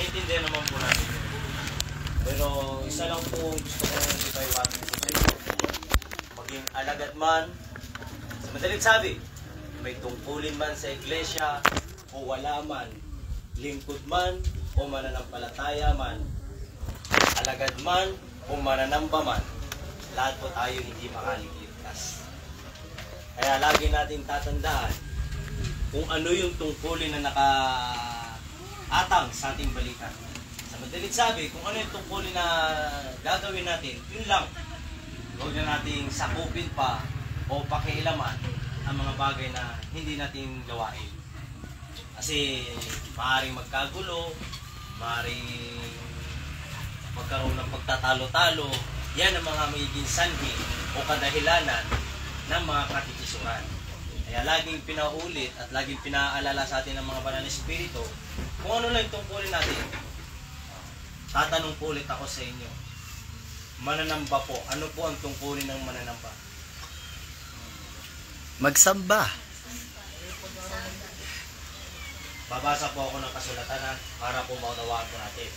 naiintindihan naman po natin. Pero isa lang po gusto ko ipaiwatin po sa inyo. Maging alagad man, sa madaling sabi, may tungkulin man sa iglesia o wala man, lingkod man o mananampalataya man, alagad man o mananamba man, lahat po tayo hindi makaliligtas. Kaya lagi natin tatandaan kung ano yung tungkulin na nakaatang sa ating balikan. Sa madaling sabi, kung ano yung tungkulin na gagawin natin, yun lang. Huwag na nating sakupin pa o pakialaman ang mga bagay na hindi natin gawain. Kasi maaaring magkagulo, maaaring magkaroon ng pagtatalo-talo. Yan ang mga magiging sanhi o kadahilanan ng mga katikisuran. Kaya laging pinaulit at laging pinaalala sa atin ng mga banal na espiritu kung ano lang tungkulin natin. Tatanong po ulit ako sa inyo. Mananamba po. Ano po ang tungkulin ng mananamba? Magsamba. Babasa po ako ng kasulatan para po maunawaan po natin.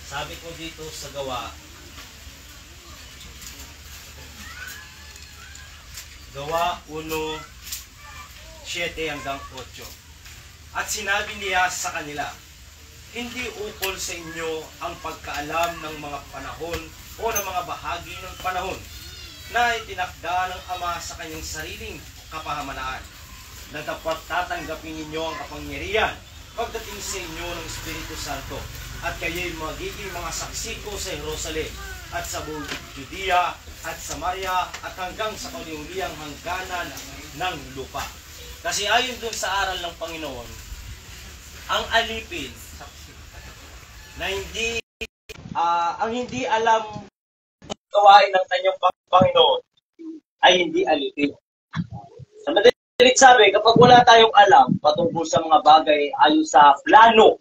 Sabi ko dito sa Gawa 1:7 hanggang 8. At sinabi niya sa kanila, hindi ukol sa inyo ang pagkaalam ng mga panahon o ng mga bahagi ng panahon na itinakda ng Ama sa kanyang sariling kapahamanaan, na dapat tatanggapin ninyo ang kapangyarihan pagdating sa inyo ng Espiritu Santo, at kayo'y magiging mga saksi ko sa Jerusalem at sa buong Judea at Samaria at hanggang sa kaulihang hangganan ng lupa. Kasi ayon dun sa aral ng Panginoon, ang alipin na ang hindi alam gawain ng kanyang Panginoon ay hindi alipin. Sa madaling sabi, kapag wala tayong alam patungkol sa mga bagay ayon sa plano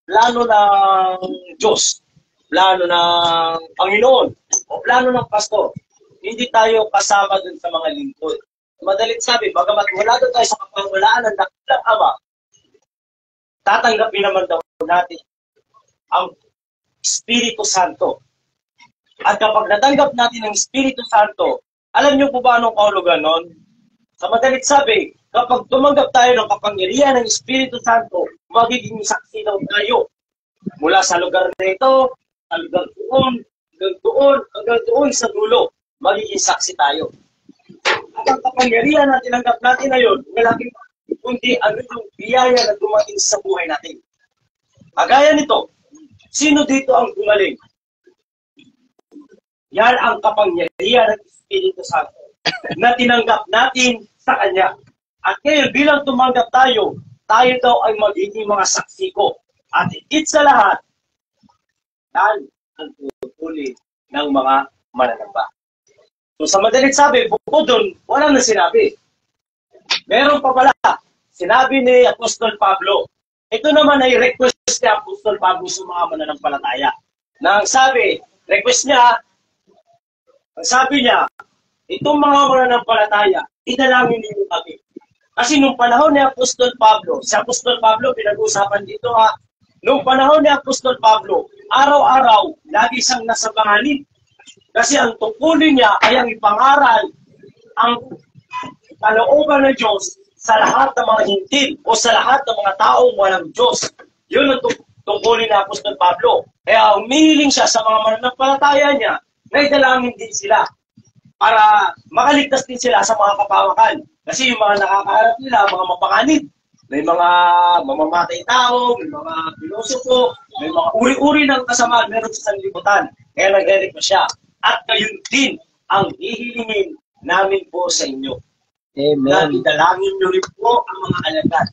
ng Diyos, plano ng Panginoon, o plano ng pastor, hindi tayo kasama dun sa mga lingkod. Madalit sabi, bagamat wala doon tayo sa kapawalaan ng dakilang Ama, tatanggapin naman daw natin ang Espiritu Santo. At kapag natanggap natin ang Espiritu Santo, alam niyo po ba anong kahulugan nun? Sa madalit sabi, kapag tumanggap tayo ng kapangyarihan ng Espiritu Santo, magiging saksi daw tayo. Mula sa lugar na ito, hanggang doon sa dulo, magiging saksi tayo. At ang kapangyarihan na tinanggap natin ngayon, malaking kundi ano yung biyaya na dumating sa buhay natin. Agaya nito, sino dito ang gumaling? Yan ang kapangyarihan ng Espiritu Santo na tinanggap natin sa Kanya. At ngayon, bilang tumanggap tayo daw ay magiging mga saksi ko. At higit sa lahat, yan ang tungkulin ng mga mananamba. So sa madalit sabi, bukod doon, wala na sinabi. Meron pa pala, sinabi ni Apostol Pablo. Ito naman ay request ni Apostol Pablo sa mga mananampalataya. Na ang sabi niya, itong mga mananampalataya, idalangin niyo kami. Kasi nung panahon ni Apostol Pablo, si Apostol Pablo, pinag-usapan dito nung panahon ni Apostol Pablo, araw-araw, lagi siyang nasa banganin. Kasi ang tungkulin niya ay ang ipangaral ang kalooban ng Diyos sa lahat ng mga hintil o sa lahat ng mga taong walang Diyos. Yun ang tungkulin ni Apostol Pablo. Kaya humihiling siya sa mga mananampalataya niya na idalangin din sila para makaligtas din sila sa mga kapawakan. Kasi yung mga nakakaharap nila, mga mapanganib, may mga mamamatay tao, may mga pilosopo, may mga uri-uri ng kasamaan meron sa sanlibutan. Kaya nag-request siya. At gayon din ang hihilingin namin po sa inyo. Amen. Na idalangin nyo rin po ang mga alagad.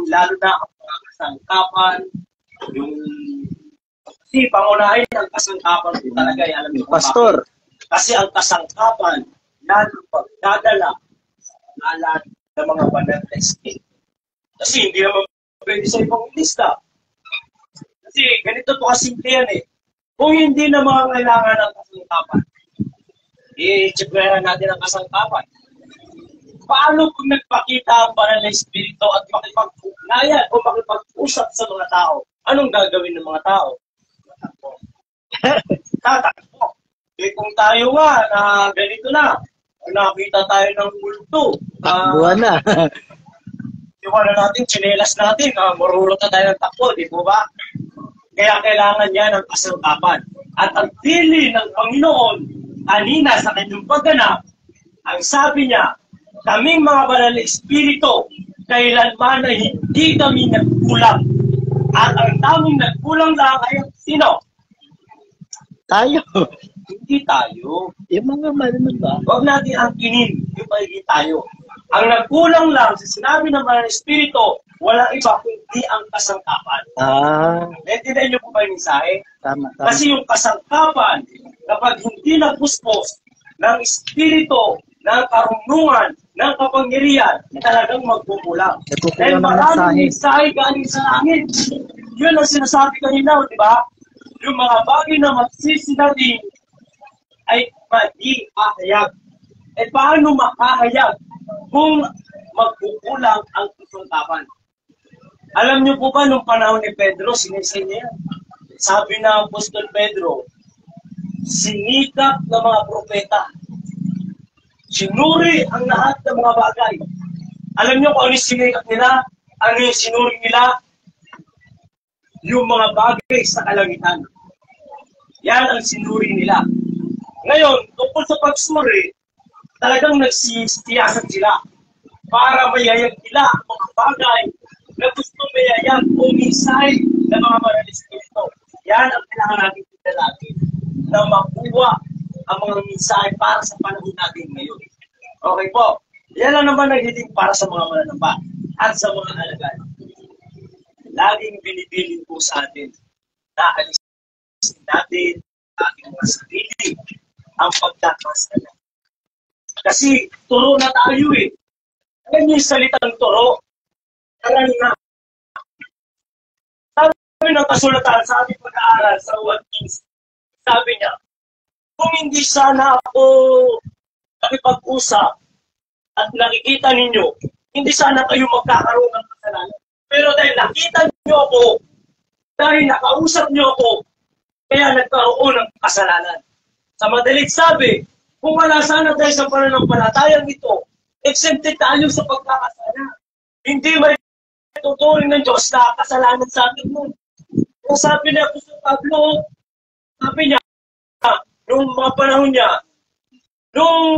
Lalo na ang mga kasangkapan, kasi pangunahin ang kasangkapan po talaga ay alam nyo. Pastor. Kasi ang kasangkapan, yan ang pagdadala sa alat ng mga banal na espiritu. Kasi hindi naman pwede sa ibang lista. Kasi ganito po kasimple yan eh. Kung hindi na mga kailangan ng kasangkapan, i-checkweran natin ang kasangkapan. Paano kung nagpakita ang banal na espiritu at makipag-ugnayan o makipag-usap sa mga tao anong gagawin ng mga tao? Tatakbo. Eh kung tayo nga na ganito na, nakita tayo ng multo. Takbuhan na. Iwan na natin, tsinelas natin, marulot na tayo ng takbo, di po ba? Kaya kailangan niya ng kasangkapan. At ang pili ng Panginoon, kanina sa kanyang pagganap, ang sabi niya, kaming mga banal na espiritu, kailanman na hindi kami nagkulang. At ang tamang nagkulang lang ay sino? Tayo. Hindi tayo. Yung mga malamang ba? Huwag natin angkinin yung pagiging tayo. Ang nagkulang lang sa sinabi ng mga espiritu, walang iba kundi ang kasangkapan. Naintindihan niyo po ba yung mensahe? Tama. Kasi yung kasangkapan, kapag hindi nagpuspos ng espiritu, ng karunungan, ng kapangyarihan, talagang magkukulang. Dahil maraming mensahe galing sa langit. Yun ang sinasabi kanina, di ba? Yung mga bagay na magsisinading ay mag-ihahayag. Eh paano makahayag kung magkukulang ang kasangkapan? Alam niyo po ba nung panahon ni Pedro, sinisay niya yan. Sabi na Apostol Pedro, sinikap ng mga propeta. Sinuri ang lahat ng mga bagay. Alam niyo kung ano yung sinikap nila? Ano yung sinuri nila? Yung mga bagay sa kalangitan. Yan ang sinuri nila. Ngayon, tungkol sa pagsuri, talagang nagsisiyasat sila para mayayag nila ang mga bagay na gusto mayayag o misay ng mga manalis nito. Yan ang kailangan natin pinalagin na makuha ang mga misay para sa panahon natin ngayon. Okay po. Yan lang naman nagiging para sa mga mananamba at sa mga alagad. Laging binibilin po sa atin na alisin natin ating mga sarili ang pagkakasala. Kasi turo na tayo eh. Alam niyo yung salitang turo? Aral na. Sabi ng kasulatan sa ating pag-aaral sa 1:15, sabi niya, kung hindi sana ako nakipag-usap at nakikita ninyo, hindi sana kayo magkakaroon ng kasalanan. Pero dahil nakita niyo ako, dahil nakausap niyo ako, kaya nagkaroon ng kasalanan. Sa madalit sabi, kung wala sana tayo sa pananampalatayang ito, exempted tayo sa pagkakasala. Hindi may tuturing ng Diyos na kasalanan sa atin mo. Kung sabi niya po sa Pablo, sabi niya, nung mga panahon niya, nung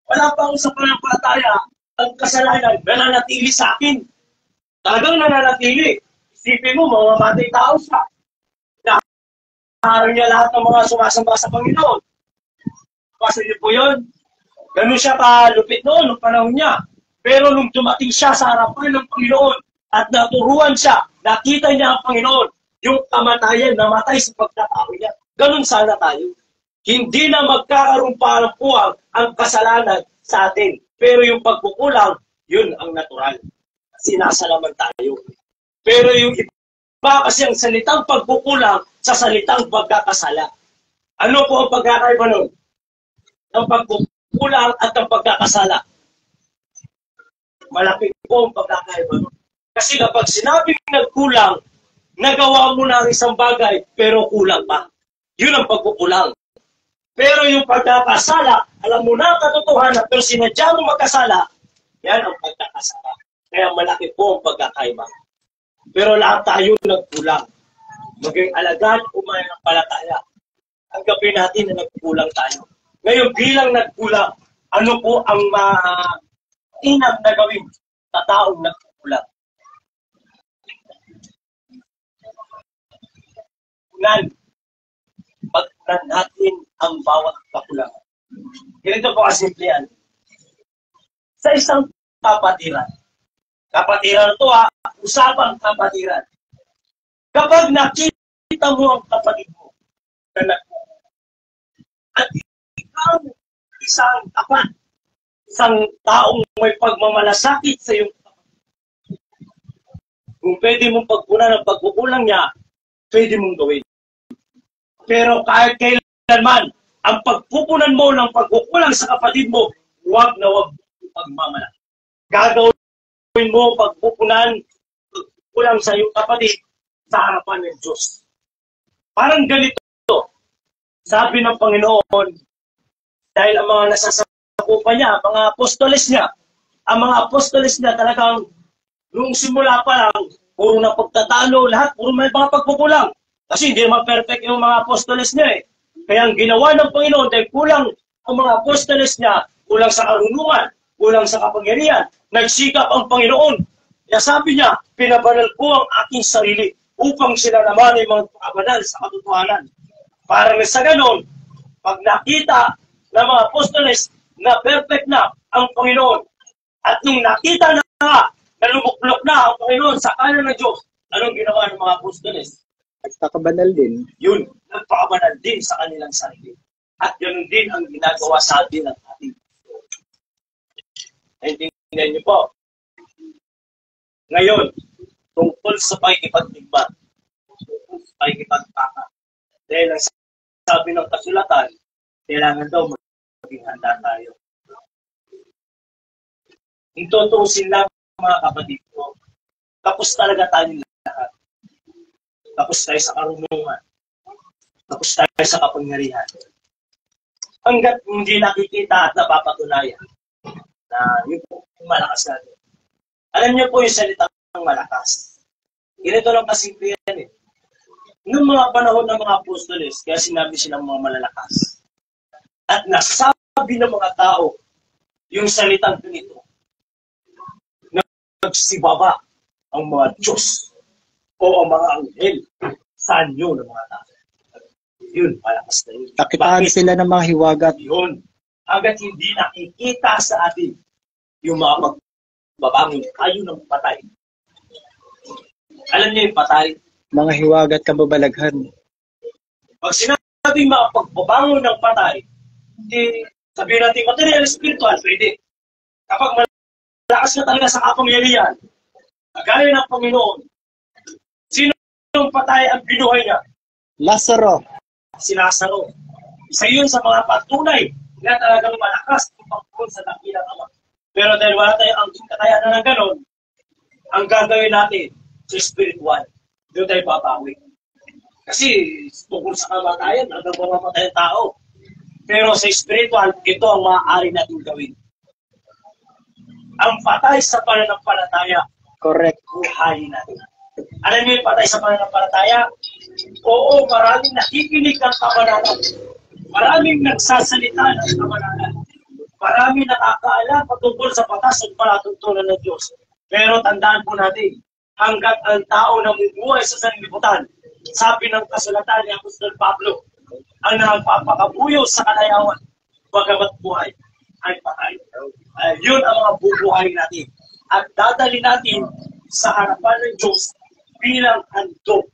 wala pa ako sa pananampalataya, ang kasalanan nananatili sa akin. Talagang nananatili. Isipin mo, mamamatay tao siya. Naharang niya lahat ng mga sumasamba sa Panginoon. Kasi niyo po yun. Ganun siya kalupit noon, nung panahon niya. Pero nung dumating siya sa harapan ng Panginoon at naturuan siya, nakita niya ang Panginoon, yung kamatayan, namatay sa pagkatao niya. Ganun sana tayo. Hindi na magkakaroon pa ng puwang ang kasalanan sa atin. Pero yung pagkukulang, yun ang natural. Sinasalaman tayo. Pero yung iba kasi ang salitang pagkukulang sa salitang pagkakasala. Ano po ang pagkakaiba nun? Ang pagkukulang at ang pagkakasala. Malaki po ang pagkakaiba nun. Kasi kapag sinabing nagkulang, nagawa mo na ang isang bagay, pero kulang pa. Yun ang pagkukulang. Pero yung pagkakasala, alam mo na ang katotohanan, pero sinadya mo magkasala, yan ang pagkakasala. Kaya malaki po ang pagkakaiba. Pero lahat tayo nagkulang. Maging alagad o mananampalataya. Ang gabi natin na nagkulang tayo. Ngayon bilang nagkulang, ano po ang mainam na gawin sa taong nagkulang? Unan, pagkulan natin ang bawat kakulangan. Ganito po kasimple yan. Sa isang kapatiran, kapatiran ito usapang kapatiran. Kapag nakita mo ang kapatid mo na nagkulang, at ikaw isang tapat, isang taong may pagmamalasakit sa iyong kapatid, kung pwede mong pagkunan ang pagkukulang niya, pwede mong gawin. Pero kahit kailanman, ang pagpupunan mo ng pagkukulang sa kapatid mo, huwag na huwag pagmamalaki. Gagawin mo pagpupunan, pagkukulang sa iyong kapatid sa harapan ng Diyos. Parang ganito, sabi ng Panginoon, dahil ang mga nasasakupan niya, mga apostoles niya, ang mga apostoles niya talagang nung simula pa lang, puro na pagtatalo, lahat, puro may mga pagkukulang. Kasi hindi naman perfect yung mga apostoles niya eh. Kaya ang ginawa ng Panginoon, dahil kulang ang mga apostoles niya, kulang sa karunungan, kulang sa kapangyarihan, nagsikap ang Panginoon. Kaya sabi niya, pinabanal ko ang aking sarili upang sila naman ay magpakabanal sa katotohanan. Para sa ganon, pag nakita ng mga apostoles na perfect na ang Panginoon, at nung nakita na na lumuklok na ang Panginoon sa kanan ng Diyos, anong ginawa ng mga apostoles? Nagpakabanal din. Yun, nagpakabanal din sa kanilang sarili. At ganoon din ang ginagawa sa atin ng ating Panginoon. Naintindihan niyo po? Ngayon, tungkol sa pakikipagdigma, tungkol sa pakikipagtaka. Dahil ang sabi ng kasulatan, kailangan daw maging handa tayo. Kung tutuusin lang mga kapatid ko, tapos talaga tayong lahat. Tapos tayo sa karunungan. Tapos tayo sa kapangyarihan. Hanggat hindi nakikita at napapatunayan na yung malakas natin. Alam niyo po yung salitang malakas. Ganito lang kasimple yan eh. Noong mga panahon ng mga apostoles, kaya sinabi silang mga malalakas. At nasabi ng mga tao yung salitang ganito. Nagsibaba ang mga Diyos o ang mga anghel sa anyo ng mga tao. Yun, malakas na yun. Takitaan sila ng mga hiwagat. Yun. Agad hindi nakikita sa atin yung mga magbabangon kayo ng patay. Alam niyo yung patay? Mga hiwagat kababalaghan. Pag sinabing mga pagbabangon ng patay, hindi sabihin natin material, spiritual, pwede. Kapag malakas na talaga sa kapangyarihan, kagaya ng Panginoon, sino yung patay ang binuhay niya? Lazaro. Si Lazaro. Isa yun sa mga patunay na talagang malakas ang pagpun sa dakilang Ama. Pero dahil wala tayong ang kakayanan ng ganon, ang gagawin natin sa spiritual, doon tayo papawi. Kasi tungkol sa kamatayan, hanggang mamamatay ang tao. Pero sa spiritual, ito ang maaari natin gawin. Ang patay sa pananampalataya, Correct. buhayin natin. Alam niyo yung patay sa pananampalataya? Oo, maraming nakikinig ng kabanalan. Maraming nagsasalita ng kabanalan. Maraming nakakaalam patungkol sa batas at palatuntunan ng Diyos. Pero tandaan po natin, hanggat ang tao na bumubuhay sa sanlibutan, sabi ng kasulatan ni Apostol Pablo, ang nagpapakabuyo sa kalayawan, bagamat buhay ay patay. Yun ang mga bubuhay natin. At dadali natin sa harapan ng Diyos bilang handog.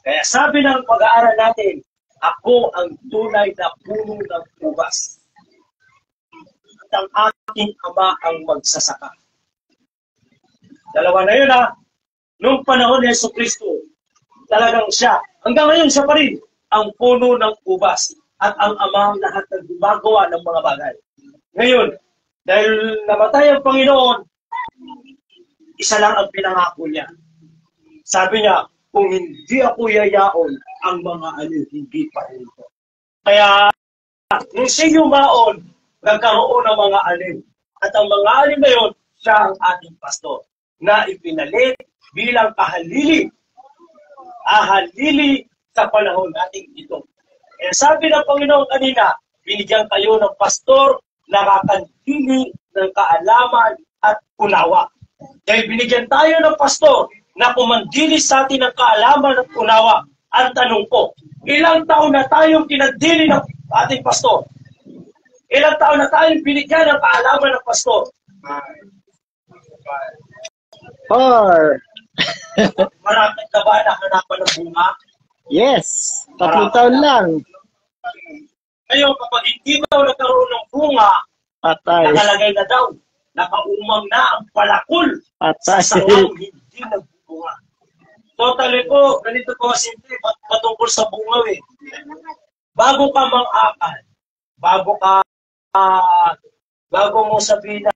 Kaya sabi ng pag-aaral natin, ako ang tunay na puno ng ubas. At ang aking Ama ang magsasaka. Dalawa na yun ha. Noong panahon ni Jesucristo, talagang siya, hanggang ngayon siya pa rin, ang puno ng ubas at ang Ama ang lahat ng gumagawa ng mga bagay. Ngayon, dahil namatay ang Panginoon, isa lang ang pinangako niya. Sabi niya, kung hindi ako yayaon, ang mga alin hindi pa rin ito. Kaya, nung siya yumaon, nagkaroon ng mga alin. At ang mga alin na yun, siya ang ating pastor, na ipinalit bilang kahalili. Ahalili sa panahon nating ito. Kaya sabi ng Panginoon kanina, binigyan kayo ng pastor na kakantili ng kaalaman at unawa. Dahil binigyan tayo ng pastor na kumandili sa atin ng kaalaman at unawa. Ang tanong ko, ilang taon na tayong kinandili ng ating pastor? Ilang taon na tayong binigyan ng kaalaman ng pastor? 4. Marami na ba nakanapan ng bunga? Yes. 3 taon lang. Ngayon, kapag hindi daw nagkaroon ng bunga, Patay. nakalagay na daw, nakaumang na ang palakol sa Patay. sawang hindi nagbunga. Totally po, ganito po simple, patungkol sa bunga eh. Bago ka mang-akal, bago mo sabihin na,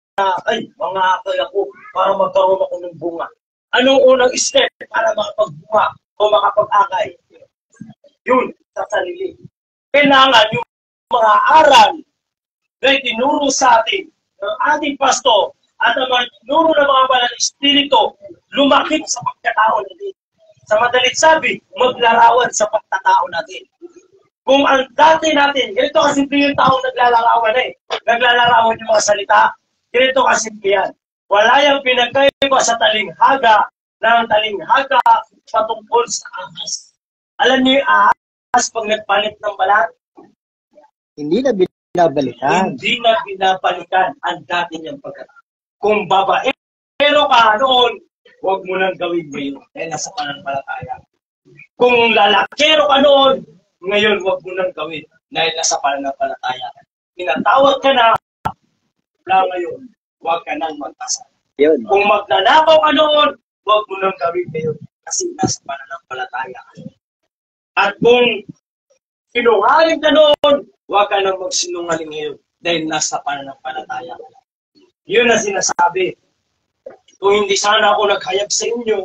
ay, mang-akal ako para magkaroon ako ng bunga. Anong unang step para makapagbunga o makapag-akay? Yun, sa sarili. Kailangan yung mga aral na tinuro sa atin ng ating pasto at ang mga tinuro ng mga banal na espiritu lumakit sa pagkatao natin. Sa madalit sabi, maglarawan sa pagkatao natin. Kung ang dati natin, ganito kasimple yung taong naglalarawan Naglalarawan yung mga salita, ganito kasimple yan. Wala yung pinagkaiba sa talinghaga ng talinghaga patungkol sa ahas. Alam niyo yung ahas pag nagpalit ng balat? Hindi na binabalikan. Hindi na binabalikan ang dati niyang pagkatao. Kung babaero ka noon, huwag mo nang gawin ngayon dahil nasa pananampalataya. Kung lalakero ka noon, ngayon huwag mo nang gawin dahil nasa pananampalataya. Pinatawag ka na, wala ngayon, huwag ka nang magkasal. Yun. Kung magnanakaw ka noon, huwag mo nang gawin ngayon kasi nasa pananampalataya ka. At kung sinungaling ka noon, huwag ka nang magsinungaling ngayon dahil nasa pananampalataya ka. Yun ang sinasabi. Kung hindi sana ako naghayag sa inyo,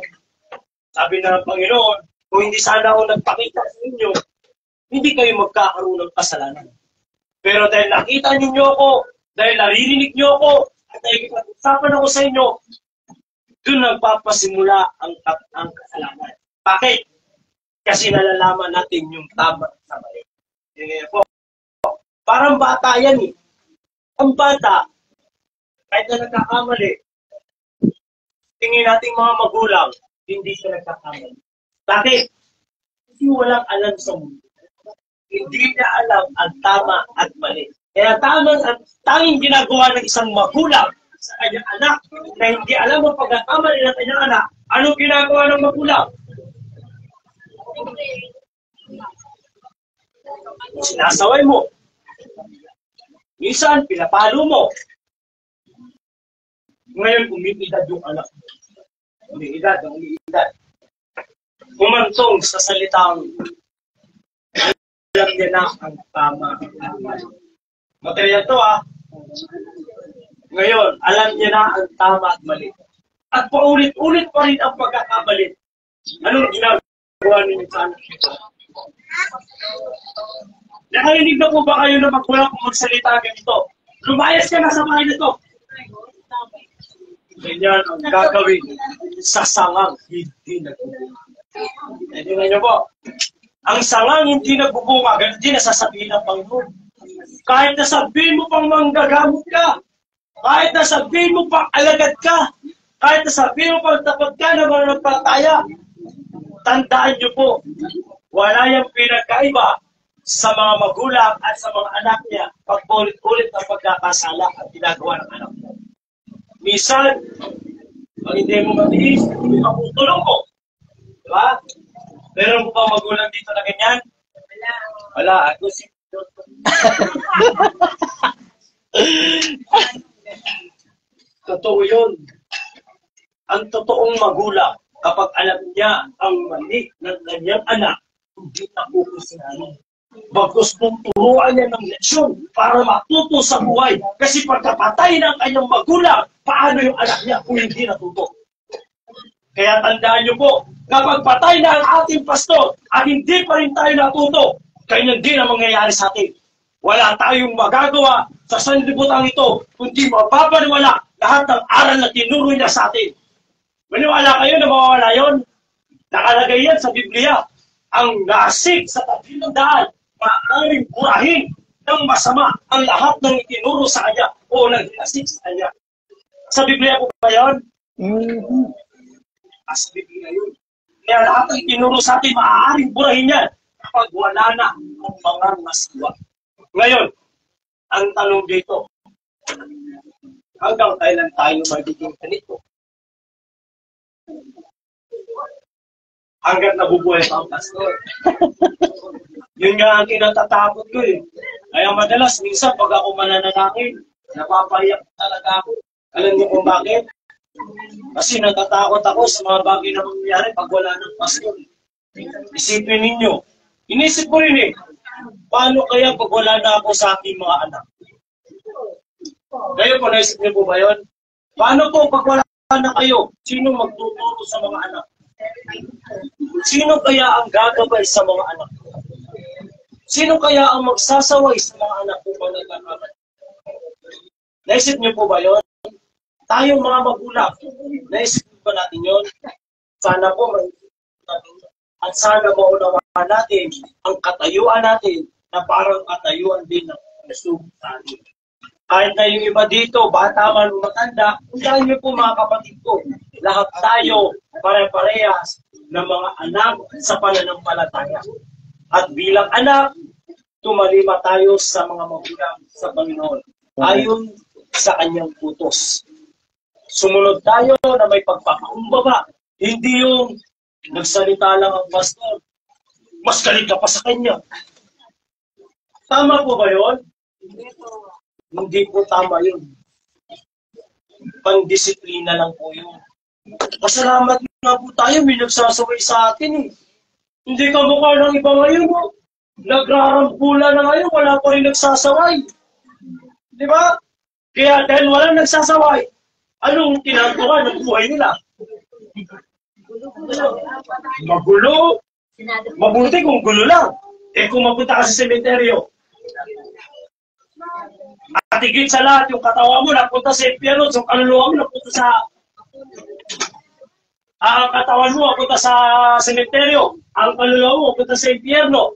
sabi ng Panginoon, kung hindi sana ako nagpakita sa inyo, hindi kayo magkakaroon ng kasalanan. Pero dahil nakita ninyo ako, dahil naririnig nyo ako, at dahil usapan ako sa inyo, doon nagpapasimula ang kasalanan. Bakit? Kasi nalalaman natin yung tama sa mali. Po, parang bata yan eh. Ang bata, kahit na nagkakamali, tingin nating mga magulang, hindi siya nagkakamali. Bakit? Kasi walang alam sa mundo. Hindi na alam ang tama at mali. Kaya tanging ginagawa ng isang magulang sa kanyang anak na hindi alam ang pagkakamali ng kanyang anak, anong ginagawa ng magulang? Sinasaway mo. Minsan, pinapalo mo. Ngayon, umiidad yung anak. Umiidad. Umantong sa salitang alam niya na ang tama at mali. Material to Ngayon, alam niya na ang tama at mali. At paulit-ulit pa rin ang pagkakamali. Anong ginagawa ninyo sa anak nito? Nakarinig na po ba kayo na magulang kung magsalita ganito? Lumayas ka na sa bahay nito. Ganyan ang gagawin sa sangang hindi nagbubunga. Tingnan niyo po. Ang sangang hindi nagbubunga, ganun na sasabihin ng Panginoon. Kahit na sabihin mo pang manggagamot ka, kahit na sabihin mo pang alagad ka, kahit na sabihin mo pang tapat ka na mananampalataya, tandaan niyo po, wala yung pinagkaiba sa mga magulang at sa mga anak niya pag ulit-ulit ang pagkakasala at ginagawa ng anak mo. Minsan, pag hindi mo matiis, hindi makutulong mo. Diba? Meron mo pa magulang dito na ganyan? Wala. Ako si totoo yun. Ang totoong magulang, kapag alam niya ang mali ng kanyang anak, hindi na pupusinari. Bagkus kung turuan niya ng leksyon para matuto sa buhay. Kasi pagkapatay ng kanyang magulang, paano yung anak niya kung hindi natuto? Kaya tandaan niyo po, kapag patay na ang ating pastor at hindi pa rin tayo natuto, ganyan din ang mangyayari sa atin. Wala tayong magagawa sa sanlibutan ito, kundi mapapaniwala lahat ng aral na tinuro niya sa atin. Maniwala kayo na mawawala yun? Nakalagay yan sa Biblia. Ang nasig sa tabi ng daan, maaaring burahin ng masama ang lahat ng itinuro sa kanya o nag-nasig sa kanya. Sa Biblia po ba yun? Sa Biblia yun. Kaya lahat ng itinuro sa atin, maaaring burahin yan kapag wala na ang mga nasiwa. Ngayon, ang tanong dito, hanggang kailan tayo magiging ganito? Hanggat nabubuhay pa ang pastor. Yun nga ang kinatatakot ko eh. Kaya madalas, minsan pag ako mananalangin, napapahiyak talaga ako. Alam niyo kung bakit? Kasi natatakot ako sa mga bagay na mangyayari pag wala ng pastor. Isipin ninyo. Inisip ko rin eh, paano kaya pag wala na ako sa aking mga anak? Ngayon po, naisip niyo po ba yun? Paano po pag wala na kayo, sino magtuturo sa mga anak? Sino kaya ang gagabay sa mga anak? Sino kaya ang magsasaway sa mga anak kung nagkakamali? Naisip niyo po ba yun? Tayong mga magulang, naisip ba natin yun? Sana po, at sana maunawaan natin ang katayuan natin na parang katayuan din ng nasubok sa atin. Kahit na yung iba dito, bata man o matanda, dahil niyo po mga kapatid ko, lahat tayo pare-parehas ng mga anak sa pananampalataya. At bilang anak, tumalima tayo sa mga magulang sa Panginoon ayon sa kanyang utos. Sumunod tayo na may pagpapakumbaba, hindi yung nagsalita lang ang pastor, mas galing ka pa sa kanya. Tama po ba yun? Hindi po tama yun. Pang-disiplina lang po yun. Pasalamat nga po tayo, may nagsasaway sa atin eh. Hindi ka mukha ng iba ngayon mo. Nagrarampula na ngayon, wala pa rin nagsasaway. Di ba? Kaya dahil walang nagsasaway, anong tinatukan ng buhay nila? Magulo. Mabuti kung gulo lang. Eh kung mapunta ka sa sementeryo, at higit sa lahat, yung katawan mo napunta sa impyerno, yung kaluluwa mo napunta sa ang katawan mo napunta sa sementeryo, ang kaluluwa mo napunta sa impyerno.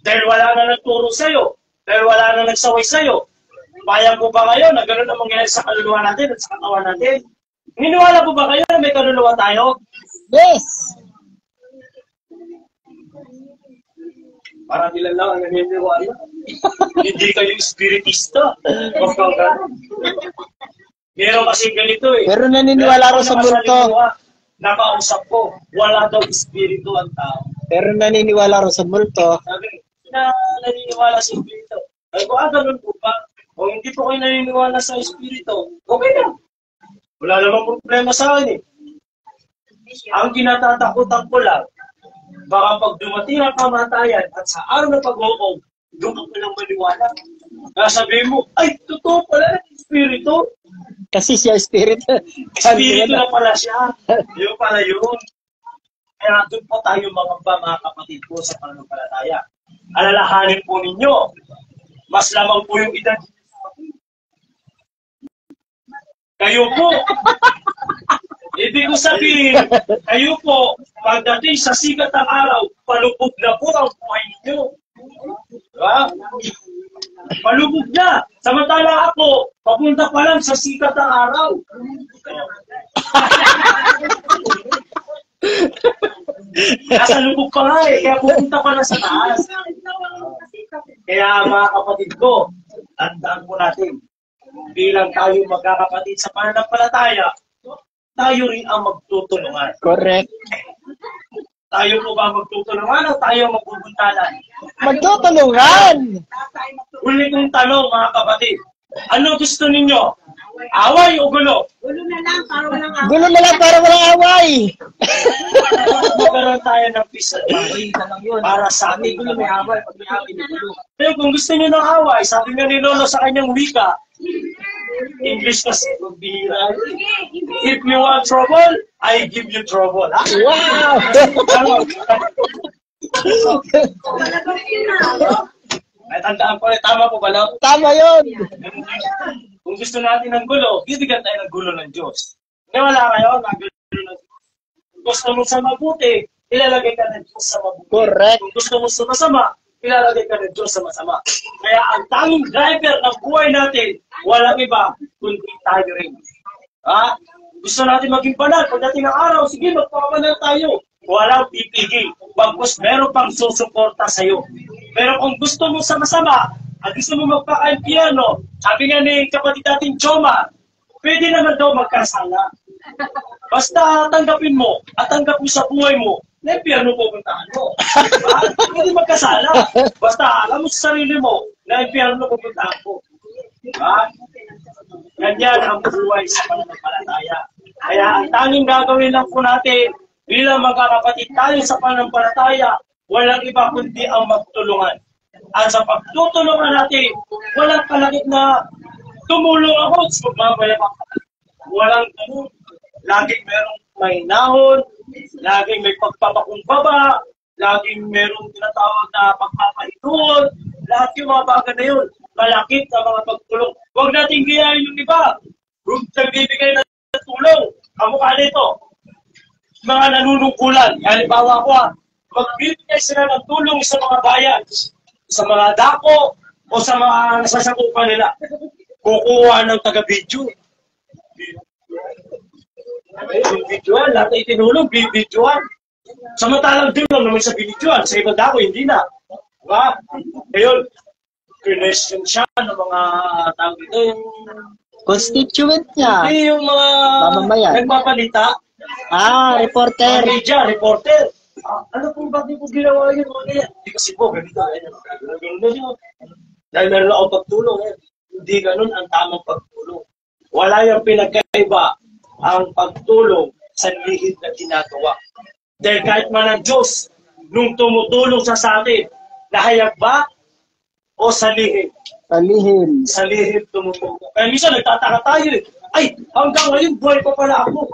Dahil wala na nagturo sa'yo, dahil wala na nagsaway sa'yo. Bayang po ba ngayon na gano'n ang mangyayari sa kaluluwa natin at sa katawan natin? Niniwala po ba kayo na may kaluluwa tayo? Yes! Parang ilan lang ang naniniwala. Hindi kayo espiritista. Meron kasi ganito eh. Pero naniniwala raw sa multo. Nakausap ko, wala daw espiritu ang tao. Pero naniniwala raw sa multo. Sabi, naniniwala sa espiritu. Ay ko, ganun po ba? O hindi po kayo naniniwala sa espiritu, okay lang. Wala namang problema sa akin eh. Ang kinatatakutan ko lang, baka pag dumating ang kamatayan at sa araw na pag-uong, doon ka palang maniwala. Kaya sabihin mo, ay, totoo pala ng espiritu. Kasi siya espiritu. Espiritu na pala siya. Yun pala yun. Kaya doon po tayo mga kapatid po sa pananampalataya. Alalahanin po ninyo, mas lamang po yung edad. Kayo po, ibig ko sabihin, kayo po, pagdating sa sikat ng araw, palubog na po ang buhay ninyo. Diba? Palubog na. Samantala ako, papunta pa lang sa sikat ng araw. Nasa lubog pa nga eh, kaya pupunta pa na sa taas. Kaya mga kapatid ko, tandaan po natin, bilang tayo magkakapatid sa pananampalataya, tayo rin ang magtutulungan. Correct. Tayo po ba magtutulungan o tayo magbubuntalan? Magtutulungan! Huli kong tanong mga kapatid, ano gusto ninyo? Away o gulo? Gulo na lang, para walang away. Gulo na lang para walang away! Magkaroon tayo ng peace at away para sa ating gulo may away. Pag may away, may gulo. Pero kung gusto niyo ng away, sabi nga ni Lolo sa kanyang wika, English kasi, magbihira. If you want trouble, I give you trouble. Ha? Wow! Ay, tandaan ko, tama po ba, no? Tama yun! Kung gusto natin ng gulo, bibigyan tayo ng gulo ng Diyos. Kaya wala kayo, gulo ng Diyos. Kung gusto mo sa mabuti, ilalagay ka ng Diyos sa mabuti. Correct. Kung gusto mo sa masama, ilalagay ka ng Diyos sa masama. Kaya ang tanging driver ng buhay natin, walang iba, kundi tayo rin. Ha? Gusto natin maging banal. Pagdating ng araw, sige, magpapabanal tayo. Walang pipigil. Bagkus meron pang susuporta sa'yo. Pero kung gusto mo sa masama, at gusto mo magpaka-impyerno, sabi nga ni kapatid natin Choma, pwede naman daw magkasala. Basta tanggapin mo at tanggap mo sa buhay mo, na impyerno pupuntahan mo. Pwede magkasala. Basta alam mo sa sarili mo, na impyerno pupuntahan mo. Ganyan ang buhay sa pananampalataya. Kaya ang tanging gagawin lang po natin, bilang magkakapatid tayo sa pananampalataya, walang iba kundi ang magtulungan. At sa pagtutulungan natin, walang kalakip na tumulong ako, magmamayabang ka. Walang ganun. laging merong may nahon, laging may pagpapakumbaba, laging merong tinatawag na pagpapahinun, lahat yung mga bagay na yun, malakit sa mga pagtulong. Huwag natin gayahin yung iba. Kung nagbibigay ng tulong, kamukha nito, mga nanunungkulan. Halimbawa ko, magbibigay sila ng tulong sa mga bayan, sa mga dako, o sa mga nasasakupan nila. Kukuha ng taga-video. Yung videoan, lahat na itinulong, videoan. Samantalang doon lang naman sa videoan, sa ibang dako, hindi na. Diba? Ngayon, question siya ng mga tao dito, yung Constituent niya. hindi yung mga Mamamayan. nagpapalita, Reporter. media, reporter. Ano po ba di po ginawa yun? Hindi kasi po, ganito. Ganun na yun. Dahil meron akong pagtulong. Hindi ganun ang tamang pagtulong. Wala yung pinagkaiba ang pagtulong sa lihid na ginagawa. Dahil kahit man ang Diyos, nung tumutulong sa atin, nahayag ba o sa lihid? Palihim. Sa lihid tumutulong. Kaya minsan nagtataka tayo eh. Ay, hanggang ngayon buhay pa pala ako.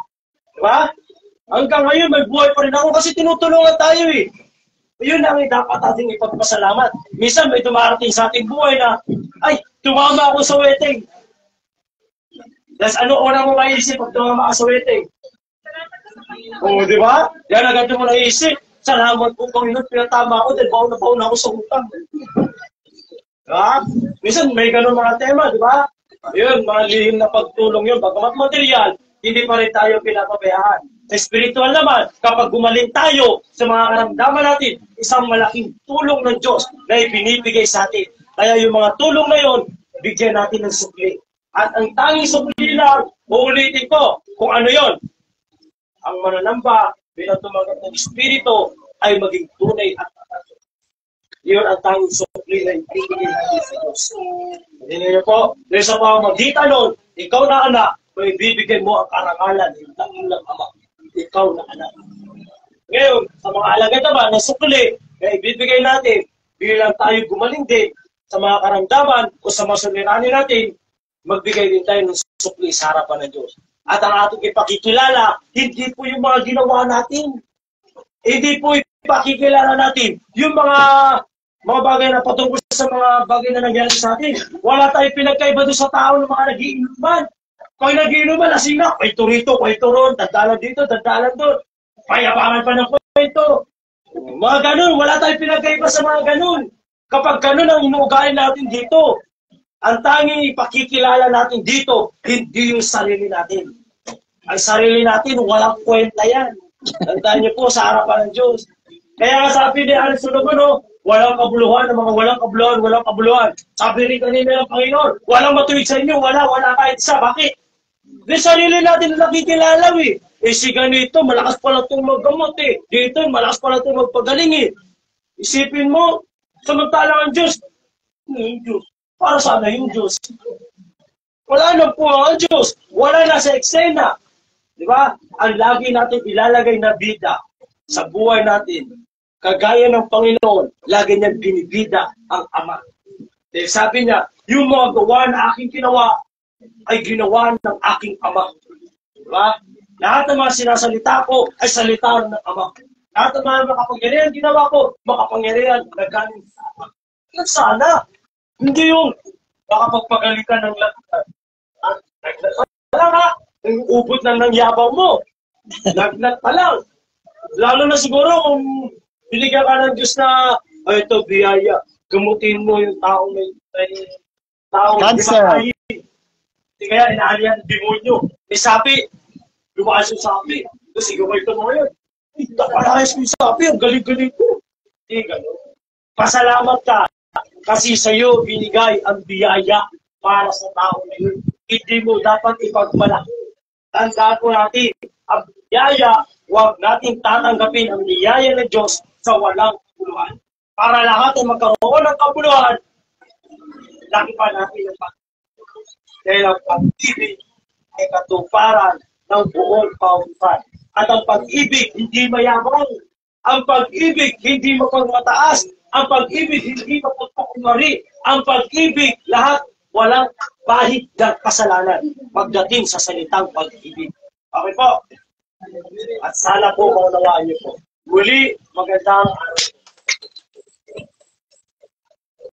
Diba? Hanggang ngayon may buhay pa rin ako kasi tinutulungan tayo eh. Yun lang eh, dapat ating ipagpasalamat. Minsan may dumarating sa ating buhay na, ay, tumama ako sa wedding. Tapos ano una mo maisip pag tumama ka sa wedding? Oo, di ba? Yan agad mo naisip. Salamat po Panginoon, pinatama ako dahil baon na ako sa utang. Diba? Minsan may ganun mga tema, di ba? Yun, mga lihim na pagtulong yun. Bagamat material, hindi pa rin tayo pinapabayaan. Sa spiritual naman, kapag gumaling tayo sa mga karamdaman natin, isang malaking tulong ng Diyos na ibinibigay sa atin. Kaya yung mga tulong na yun, bigyan natin ng sukli. At ang tanging sukli lang, uulitin ko, kung ano yon, ang mananamba bilang tumanggap ng Espiritu ay maging tunay at tatat. Yun ang tanging sukli na ibigay natin sa Diyos. Hindi niyo po, dahil sa pamamagitan nun, ikaw na anak, may bibigay mo ang karangalan ng dakilang Ama. Ikaw na anak. Ngayon, sa mga alagad naman, na sukli, na ibibigay natin, bilang tayo gumaling din sa mga karamdaman o sa mga suliranin natin, magbigay din tayo ng sukli sa harapan ng Diyos. At ang ating ipakikilala, hindi po yung mga ginawa natin. Hindi po ipakikilala natin yung mga bagay na patungkol sa mga bagay na nangyari sa atin. Wala tayong pinagkaiba doon sa tao ng mga nagiinuman. Pag nagiinuman, lasing na, kwento rito, kwento ron, dandalan dito, dandalan doon. Payabangan pa ng kwento. Mga ganun, wala tayong pinagkaiba sa mga ganun. Kapag ganun ang inuugain natin dito, ang tanging ipakikilala natin dito, hindi yung sarili natin. Ang sarili natin, walang kwenta yan. Tandaan niyo po sa harapan ng Diyos. Kaya nga sabi ni Alan Solomon, walang kabuluhan ng mga walang kabuluhan, walang kabuluhan. Sabi rin kanina ng Panginoon, walang matuwid sa inyo, wala kahit isa. Bakit? Di sarili natin nakikilala eh. Si ganito, malakas pala itong maggamot eh. Dito, malakas pala itong magpagaling eh. Isipin mo, samantalang ang Diyos, yung Diyos. Para sana yung Diyos. Wala na po ang Diyos. Wala na sa eksena. Di ba? Ang lagi natin ilalagay na bida sa buhay natin, kagaya ng Panginoon, lagi niyang binibida ang Ama. Dahil sabi niya, yung mga gawa na aking ginawa, ay ginawa ng aking Ama. Di ba? Lahat ng mga sinasalita ko ay salita ng Ama. Lahat ng mga makapangyarihan ginawa ko, makapangyarihan na galing sa Ama. At sana, hindi yung makapagpagaling ka ng lahat. Wala ka, yung ubod lang ng yabaw mo. Lagnat pa lang. Lalo na siguro kung binigyan ka ng Diyos na, ay ito, biyaya. Gamutin mo yung taong may Cancer. Hindi kaya inaalihan ng demonyo. Sabi, lumakas yung sabi. Kasi gawin ito mo yun. Nakalayas ko yung sabi, ang galing-galing ko. Hindi gano'n. Pasalamat ka. Kasi sa'yo binigay ang biyaya para sa tao na yun. Hindi mo dapat ipagmalaki. Tandaan ko natin, ang biyaya, huwag natin tatanggapin ang biyaya ng Diyos sa walang kabuluhan. Para lahat ay magkaroon ng kabuluhan, laki pa natin ang pag-ibig. Dahil ang pag-ibig ay katuparan ng buong pausan. At ang pag-ibig hindi mayaman. Ang pag-ibig hindi mapagmataas. Ang pag-ibig hindi mapagpakumari. Ang pag-ibig lahat walang bahid ng kasalanan pagdating sa salitang pag-ibig. Okay po. At sana po maunawaan niyo po. Muli, magandang araw.